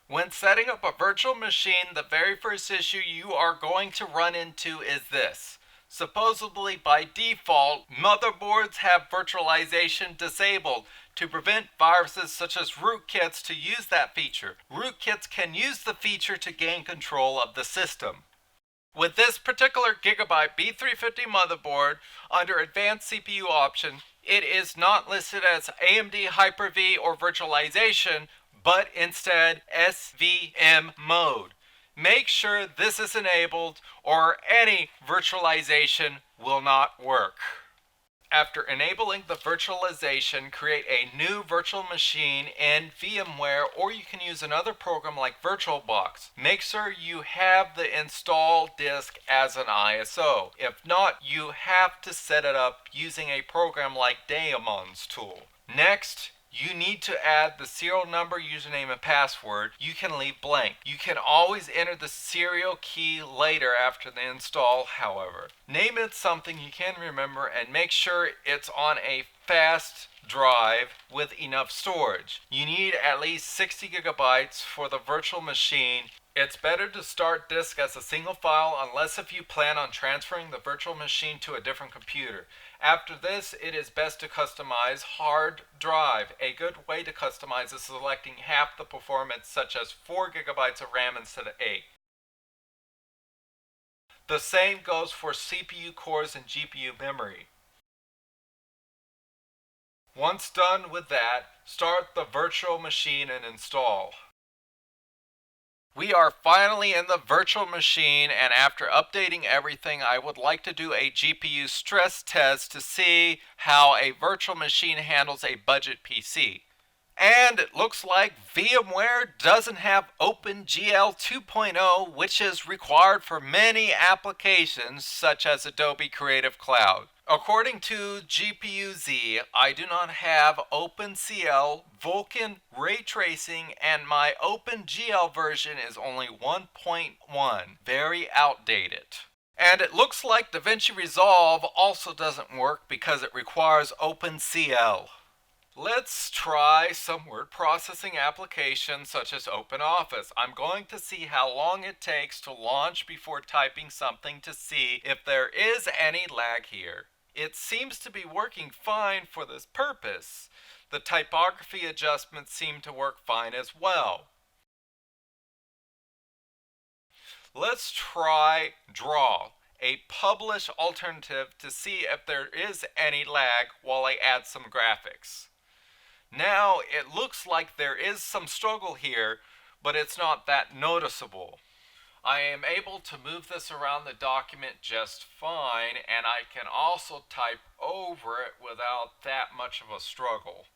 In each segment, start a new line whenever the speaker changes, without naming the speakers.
When setting up a virtual machine, the very first issue you are going to run into is this. Supposedly by default, motherboards have virtualization disabled to prevent viruses such as rootkits to use that feature. Rootkits can use the feature to gain control of the system. With this particular Gigabyte B350 motherboard, under Advanced CPU option, it is not listed as AMD Hyper-V or Virtualization, but instead SVM mode. Make sure this is enabled or any virtualization will not work. After enabling the virtualization, create a new virtual machine in VMware, or you can use another program like VirtualBox. Make sure you have the install disk as an ISO. If not, you have to set it up using a program like Daemons Tools. Next, you need to add the serial number, username, and password. You can leave blank. You can always enter the serial key later after the install, however. Name it something you can remember and make sure it's on a fast drive with enough storage. You need at least 60 gigabytes for the virtual machine. It's better to start disk as a single file unless if you plan on transferring the virtual machine to a different computer. After this, it is best to customize hard drive. A good way to customize is selecting half the performance, such as 4 gigabytes of RAM instead of 8. The same goes for CPU cores and GPU memory. Once done with that, start the virtual machine and install. We are finally in the virtual machine, and after updating everything, I would like to do a GPU stress test to see how a virtual machine handles a budget PC. And it looks like VMware doesn't have OpenGL 2.0, which is required for many applications such as Adobe Creative Cloud. According to GPU-Z, I do not have OpenCL, Vulkan Ray Tracing, and my OpenGL version is only 1.1, very outdated. And it looks like DaVinci Resolve also doesn't work because it requires OpenCL. Let's try some word processing applications such as OpenOffice. I'm going to see how long it takes to launch before typing something to see if there is any lag here. It seems to be working fine for this purpose. The typography adjustments seem to work fine as well. Let's try Draw, a published alternative, to see if there is any lag while I add some graphics. Now it looks like there is some struggle here, but it's not that noticeable. I am able to move this around the document just fine, and I can also type over it without that much of a struggle.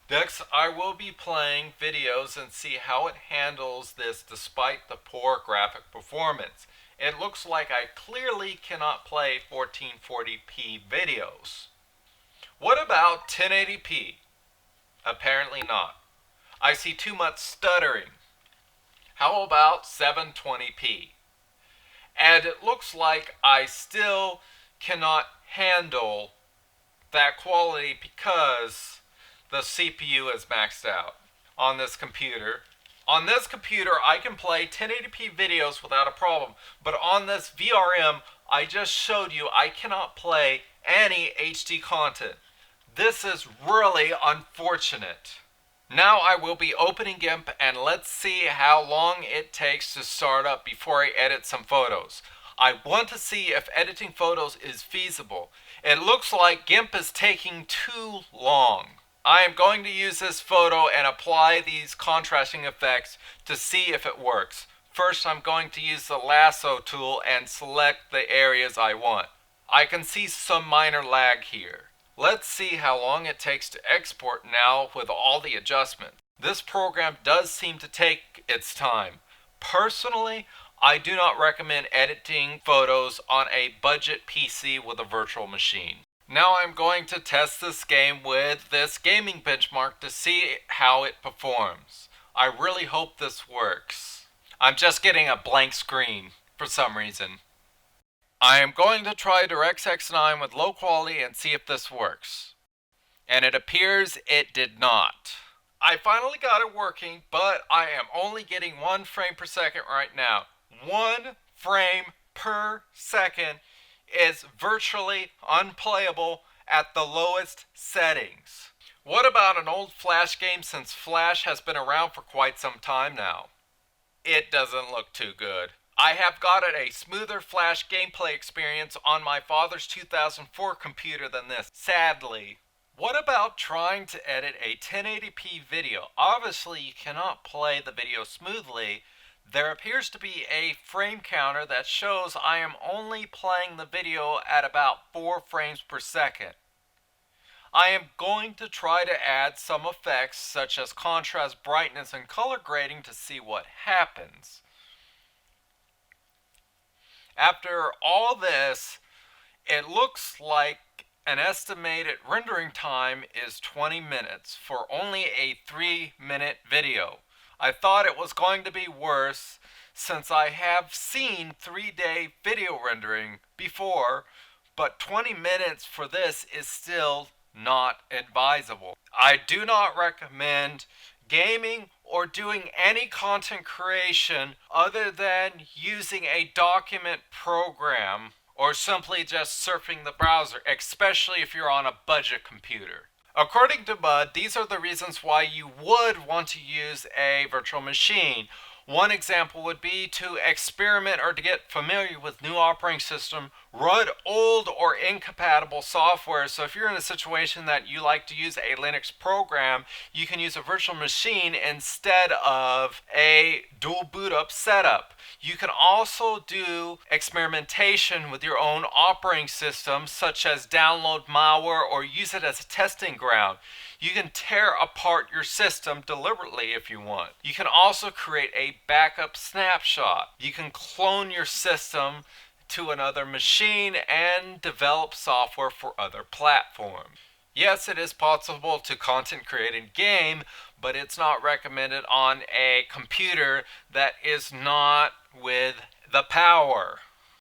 Next, I will be playing videos and see how it handles this despite the poor graphic performance. It looks like I clearly cannot play 1440p videos. What about 1080p? Apparently not. I see too much stuttering. How about 720p? And it looks like I still cannot handle that quality because the CPU is maxed out on this computer. On this computer, I can play 1080p videos without a problem, but on this VRM, I just showed you I cannot play any HD content. This is really unfortunate. Now I will be opening GIMP, and let's see how long it takes to start up before I edit some photos. I want to see if editing photos is feasible. It looks like GIMP is taking too long. I am going to use this photo and apply these contrasting effects to see if it works. First, I'm going to use the lasso tool and select the areas I want. I can see some minor lag here. Let's see how long it takes to export now with all the adjustments. This program does seem to take its time. Personally, I do not recommend editing photos on a budget PC with a virtual machine. Now I'm going to test this game with this gaming benchmark to see how it performs. I really hope this works. I'm just getting a blank screen for some reason. I am going to try DirectX 9 with low quality and see if this works. And it appears it did not. I finally got it working, but I am only getting 1 frame per second right now. 1 frame per second is virtually unplayable at the lowest settings. What about an old Flash game, since Flash has been around for quite some time now? It doesn't look too good. I have gotten a smoother Flash gameplay experience on my father's 2004 computer than this, sadly. What about trying to edit a 1080p video? Obviously, you cannot play the video smoothly. There appears to be a frame counter that shows I am only playing the video at about 4 frames per second. I am going to try to add some effects such as contrast, brightness, and color grading to see what happens. After all this, it looks like an estimated rendering time is 20 minutes for only a 3-minute video. I thought it was going to be worse since I have seen 3-day video rendering before, but 20 minutes for this is still not advisable. I do not recommend gaming or doing any content creation other than using a document program or simply just surfing the browser, especially if you're on a budget computer. According to Bud, these are the reasons why you would want to use a virtual machine. One example would be to experiment or to get familiar with new operating system, run old or incompatible software. So if you're in a situation that you like to use a Linux program, you can use a virtual machine instead of a dual boot up setup. You can also do experimentation with your own operating system, such as download malware or use it as a testing ground. You can tear apart your system deliberately if you want. You can also create a backup snapshot. You can clone your system to another machine and develop software for other platforms. Yes, it is possible to content create in game, but it's not recommended on a computer that is not with the power.